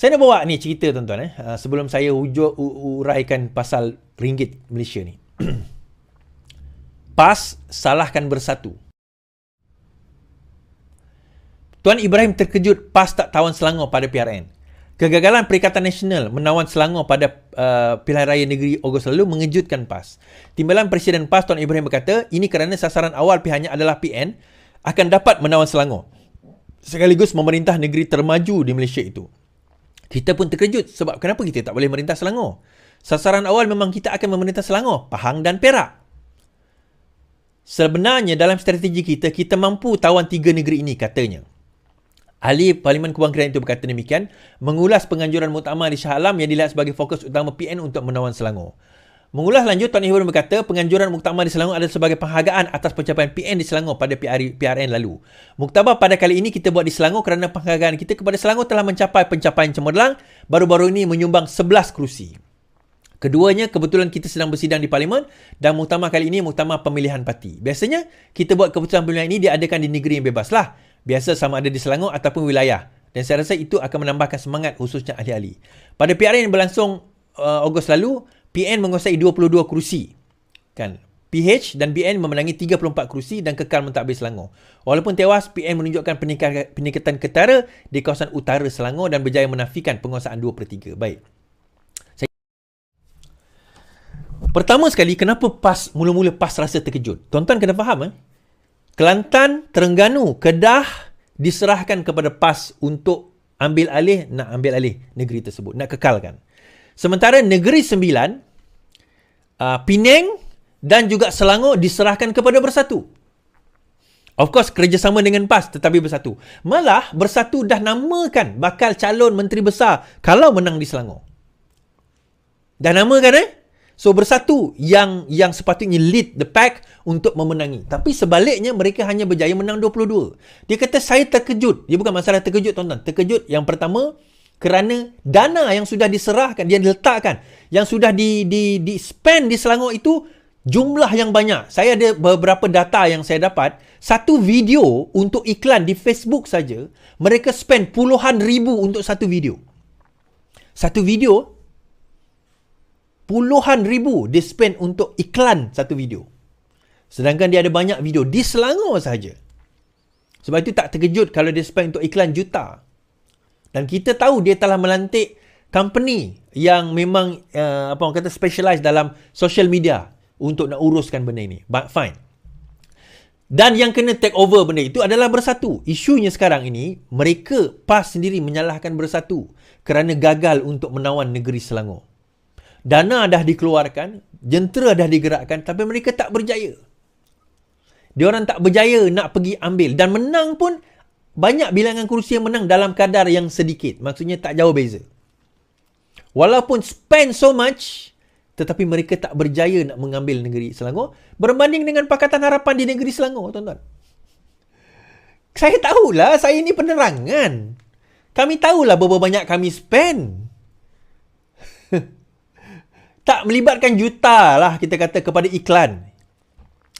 Saya nak bawa ni cerita tuan-tuan sebelum saya uraikan pasal ringgit Malaysia ni. PAS salahkan bersatu. Tuan Ibrahim terkejut PAS tak tawan Selangor pada PRN. Kegagalan Perikatan Nasional menawan Selangor pada pilihan raya negeri Ogos lalu mengejutkan PAS. Timbalan Presiden PAS Tuan Ibrahim berkata, ini kerana sasaran awal pihaknya adalah PN akan dapat menawan Selangor, sekaligus memerintah negeri termaju di Malaysia itu. Kita pun terkejut sebab kenapa kita tak boleh merintah Selangor? Sasaran awal memang kita akan memerintah Selangor, Pahang dan Perak. Sebenarnya dalam strategi kita mampu tawan 3 negeri ini, katanya. Ahli Parlimen Kubang Kedah itu berkata demikian, mengulas penganjuran muktamar di Shah Alam yang dilihat sebagai fokus utama PN untuk menawan Selangor. Mengulas lanjut, Tuan Ibrahim berkata, penganjuran muktamar di Selangor adalah sebagai penghargaan atas pencapaian PN di Selangor pada PRN lalu. Muktamar pada kali ini kita buat di Selangor kerana penghargaan kita kepada Selangor telah mencapai pencapaian cemerlang, baru-baru ini menyumbang 11 kerusi. Keduanya, kebetulan kita sedang bersidang di Parlimen dan muktamar kali ini muktamar pemilihan parti. Biasanya, kita buat keputusan pemilihan ini diadakan di negeri yang bebas lah. Biasa sama ada di Selangor ataupun wilayah. Dan saya rasa itu akan menambahkan semangat khususnya ahli-ahli. Pada PRN yang berlangsung Ogos lalu, PN menguasai 22 kerusi. Kan? PH dan BN memenangi 34 kerusi dan kekal mentadbir Selangor. Walaupun tewas, PN menunjukkan peningkatan ketara di kawasan utara Selangor dan berjaya menafikan penguasaan 2/3. Baik. Pertama sekali, kenapa mula-mula PAS rasa terkejut? Tuan-tuan kena faham. Kelantan, Terengganu, Kedah diserahkan kepada PAS untuk nak ambil alih negeri tersebut, nak kekalkan. Sementara Negeri Sembilan, Penang dan juga Selangor diserahkan kepada Bersatu. Of course, kerjasama dengan PAS tetapi Bersatu. Malah Bersatu dah namakan bakal calon Menteri Besar kalau menang di Selangor. Dah namakan So Bersatu yang sepatutnya lead the pack untuk memenangi. Tapi sebaliknya mereka hanya berjaya menang 22. Dia kata saya terkejut. Dia bukan masalah terkejut tuan-tuan. Terkejut yang pertama kerana dana yang sudah diserahkan, dia diletakkan, yang sudah di spend di Selangor itu jumlah yang banyak. Saya ada beberapa data yang saya dapat. Satu video untuk iklan di Facebook saja, mereka spend puluhan ribu untuk satu video. Satu video puluhan ribu dia spend untuk iklan satu video. Sedangkan dia ada banyak video di Selangor sahaja. Sebab itu tak terkejut kalau dia spend untuk iklan juta. Dan kita tahu dia telah melantik company yang memang orang kata specialize dalam social media untuk nak uruskan benda ini. But fine. Dan yang kena take over benda itu adalah Bersatu. Isunya sekarang ini, mereka PAS sendiri menyalahkan Bersatu kerana gagal untuk menawan negeri Selangor. Dana dah dikeluarkan, jentera dah digerakkan, tapi mereka tak berjaya. Diorang tak berjaya nak pergi ambil. Dan menang pun, banyak bilangan kerusi yang menang dalam kadar yang sedikit. Maksudnya tak jauh beza. Walaupun spend so much, tetapi mereka tak berjaya nak mengambil negeri Selangor berbanding dengan Pakatan Harapan di negeri Selangor, tuan-tuan. Saya tahulah, saya ni penerangan. Kami tahulah berapa banyak kami spend. Tak melibatkan juta lah kita kata kepada iklan.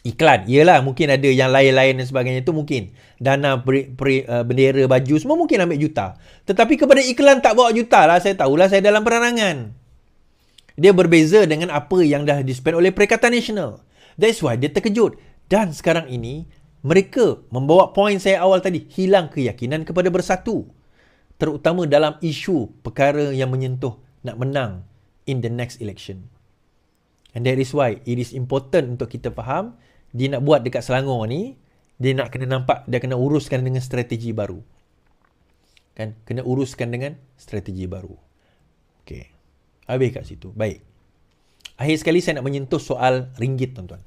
Iklan, iyalah mungkin ada yang lain-lain dan sebagainya itu mungkin. Dana bendera, baju semua mungkin ambil juta. Tetapi kepada iklan tak bawa juta lah, saya tahulah saya dalam penerangan. Dia berbeza dengan apa yang dah di-spend oleh Perikatan Nasional. That's why dia terkejut. Dan sekarang ini, mereka membawa poin saya awal tadi, hilang keyakinan kepada Bersatu. Terutama dalam isu perkara yang menyentuh nak menang in the next election. And that is why it is important untuk kita faham, dia nak buat dekat Selangor ni, dia nak kena nampak, dia kena uruskan dengan strategi baru. Kan? Kena uruskan dengan strategi baru. Okay. Habis kat situ. Baik. Akhir sekali saya nak menyentuh soal ringgit, tuan-tuan.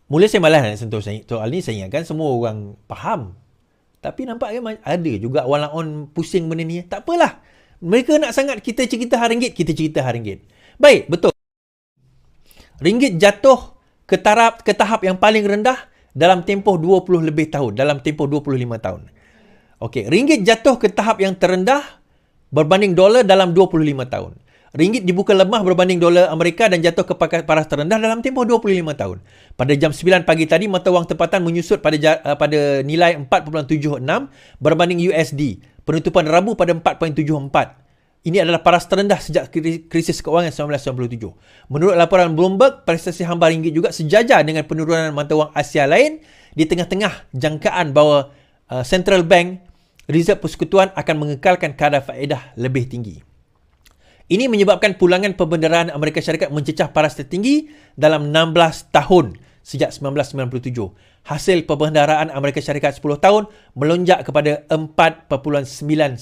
Mula saya malas nak sentuh soal ni, saya ingatkan semua orang faham. Tapi nampaknya ada juga walaupun pusing benda ni. Tak apalah. Mereka nak sangat kita cerita RM, kita cerita RM. Baik, betul. Ringgit jatuh ke tahap yang paling rendah dalam tempoh 20 lebih tahun. Dalam tempoh 25 tahun. Okey, ringgit jatuh ke tahap yang terendah berbanding dolar dalam 25 tahun. Ringgit dibuka lemah berbanding dolar Amerika dan jatuh ke paras terendah dalam tempoh 25 tahun. Pada jam 9 pagi tadi, mata wang tempatan menyusut pada nilai 4.76 berbanding USD. Penutupan Rabu pada 4.74. Ini adalah paras terendah sejak krisis keuangan 1997. Menurut laporan Bloomberg, prestasi hamba ringgit juga sejajar dengan penurunan mata wang Asia lain di tengah-tengah jangkaan bahawa Central Bank Reserve Persekutuan akan mengekalkan kadar faedah lebih tinggi. Ini menyebabkan pulangan pembendaraan Amerika Syarikat mencecah paras tertinggi dalam 16 tahun sejak 1997. Hasil pembendaraan Amerika Syarikat 10 tahun melonjak kepada 4.91%.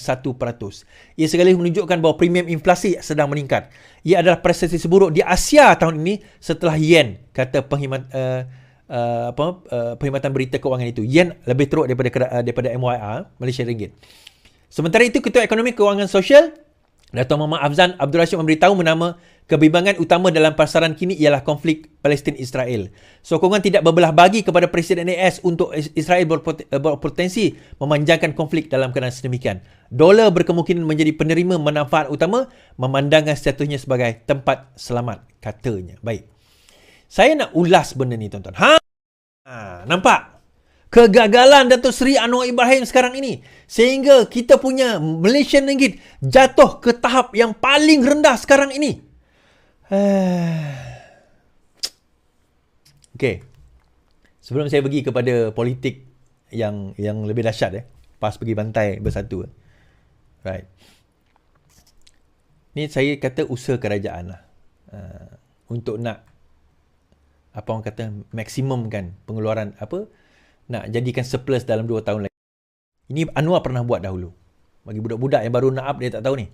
Ia sekaligus menunjukkan bahawa premium inflasi sedang meningkat. Ia adalah prestasi seburuk di Asia tahun ini setelah yen, kata perkhidmatan berita keuangan itu. Yen lebih teruk daripada MYR, Malaysia Ringgit. Sementara itu, Ketua Ekonomi Kewangan Sosial Dato' Muhammad Afzan Abdul Rashid memberitahu menama kebimbangan utama dalam pasaran kini ialah konflik Palestin-Israel. Sokongan tidak berbelah bagi kepada Presiden AS untuk Israel berpotensi memanjangkan konflik dalam keadaan sedemikian. Dolar berkemungkinan menjadi penerima manfaat utama memandangkan statusnya sebagai tempat selamat, katanya. Baik. Saya nak ulas benda ni, tuan-tuan. Nampak? Kegagalan Datuk Seri Anwar Ibrahim sekarang ini sehingga kita punya Malaysian Ringgit jatuh ke tahap yang paling rendah sekarang ini. Okey. Sebelum saya pergi kepada politik yang lebih dahsyat, PAS pergi bantai bersatu. Right. Ni saya kata usaha kerajaan lah. Untuk nak apa orang kata maksimumkan pengeluaran nak jadikan surplus dalam 2 tahun lagi. Ini Anwar pernah buat dahulu. Bagi budak-budak yang baru nak up, dia tak tahu ni.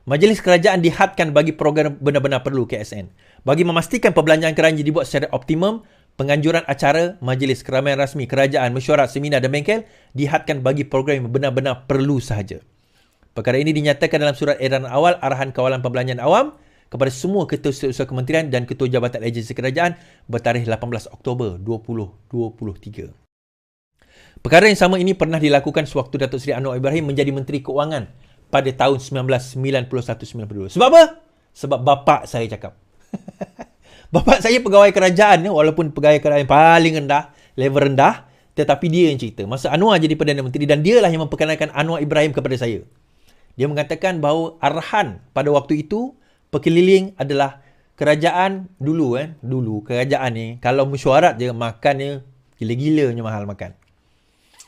Majlis Kerajaan dihadkan bagi program benar-benar perlu KSN. Bagi memastikan perbelanjaan kerajaan dibuat secara optimum, penganjuran acara, majlis keramaian rasmi, kerajaan, mesyuarat, seminar dan bengkel dihadkan bagi program yang benar-benar perlu sahaja. Perkara ini dinyatakan dalam surat edaran awal Arahan Kawalan Perbelanjaan Awam kepada semua ketua setiausaha kementerian dan ketua jabatan agensi kerajaan bertarikh 18 Oktober 2023. Perkara yang sama ini pernah dilakukan sewaktu Datuk Seri Anwar Ibrahim menjadi Menteri Keuangan pada tahun 1991-92. Sebab apa? Sebab bapa saya cakap. Bapa saya pegawai kerajaan, walaupun pegawai kerajaan paling rendah, level rendah, tetapi dia yang cerita. Masa Anwar jadi Perdana Menteri dan dialah yang memperkenalkan Anwar Ibrahim kepada saya. Dia mengatakan bahawa arahan pada waktu itu perkeliling adalah kerajaan dulu kerajaan ni kalau mesyuarat je makannya gila-gilanya mahal makan.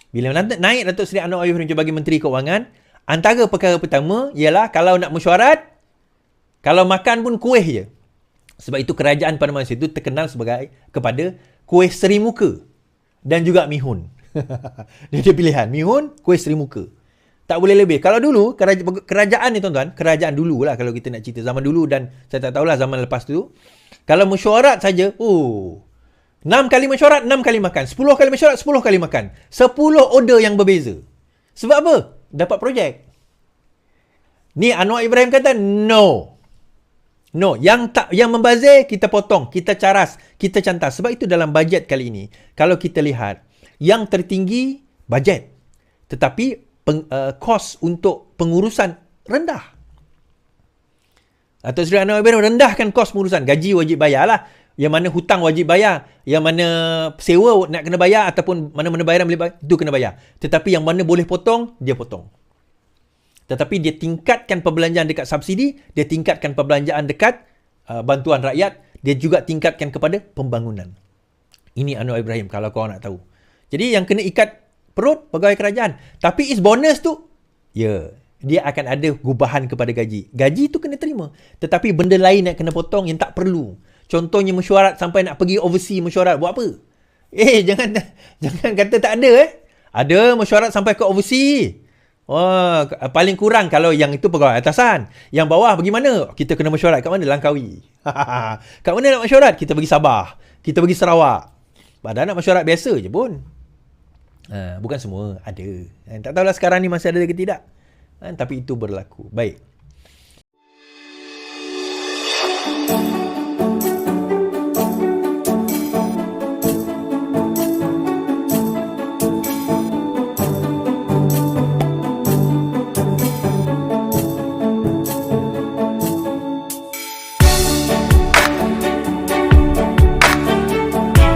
Bila naik Datuk Seri Anwar Ibrahim sebagai Menteri Keuangan, antara perkara pertama ialah kalau nak mesyuarat, kalau makan pun kuih je. Sebab itu kerajaan pada masa itu terkenal kepada kuih seri muka dan juga mihun. Dia ada pilihan, mihun, kuih seri muka. Tak boleh lebih. Kalau dulu, kerajaan ni tuan-tuan, kerajaan dulu lah kalau kita nak cerita zaman dulu dan saya tak tahulah zaman lepas tu. Kalau mesyuarat saja, 6 kali mesyuarat, 6 kali makan. 10 kali mesyuarat, 10 kali makan. 10 order yang berbeza. Sebab apa? Dapat projek. Ni Anwar Ibrahim kata, no. Yang membazir, kita potong. Kita caras. Kita cantas. Sebab itu dalam bajet kali ini, kalau kita lihat, yang tertinggi, bajet. Tetapi, kos untuk pengurusan rendah. Datuk Seri Anwar Ibrahim rendahkan kos pengurusan. Gaji wajib bayar lah. Yang mana hutang wajib bayar, yang mana sewa nak kena bayar ataupun mana-mana bayaran boleh bayar, itu kena bayar. Tetapi yang mana boleh potong, dia potong. Tetapi dia tingkatkan perbelanjaan dekat subsidi, dia tingkatkan perbelanjaan dekat bantuan rakyat, dia juga tingkatkan kepada pembangunan. Ini Anwar Ibrahim kalau korang nak tahu. Jadi yang kena ikat perut pegawai kerajaan. Tapi is bonus tu, dia akan ada gubahan kepada gaji. Gaji tu kena terima. Tetapi benda lain nak kena potong yang tak perlu. Contohnya mesyuarat sampai nak pergi overseas mesyuarat. Buat apa? Jangan kata tak ada. Ada mesyuarat sampai ke overseas. Paling kurang kalau yang itu pegawai atasan. Yang bawah bagaimana? Kita kena mesyuarat kat mana? Langkawi. Kat mana nak mesyuarat? Kita pergi Sabah. Kita pergi Sarawak. Padahal nak mesyuarat biasa je pun. Bukan semua. Ada. Tak tahulah sekarang ni masih ada ke tidak. Tapi itu berlaku. Baik.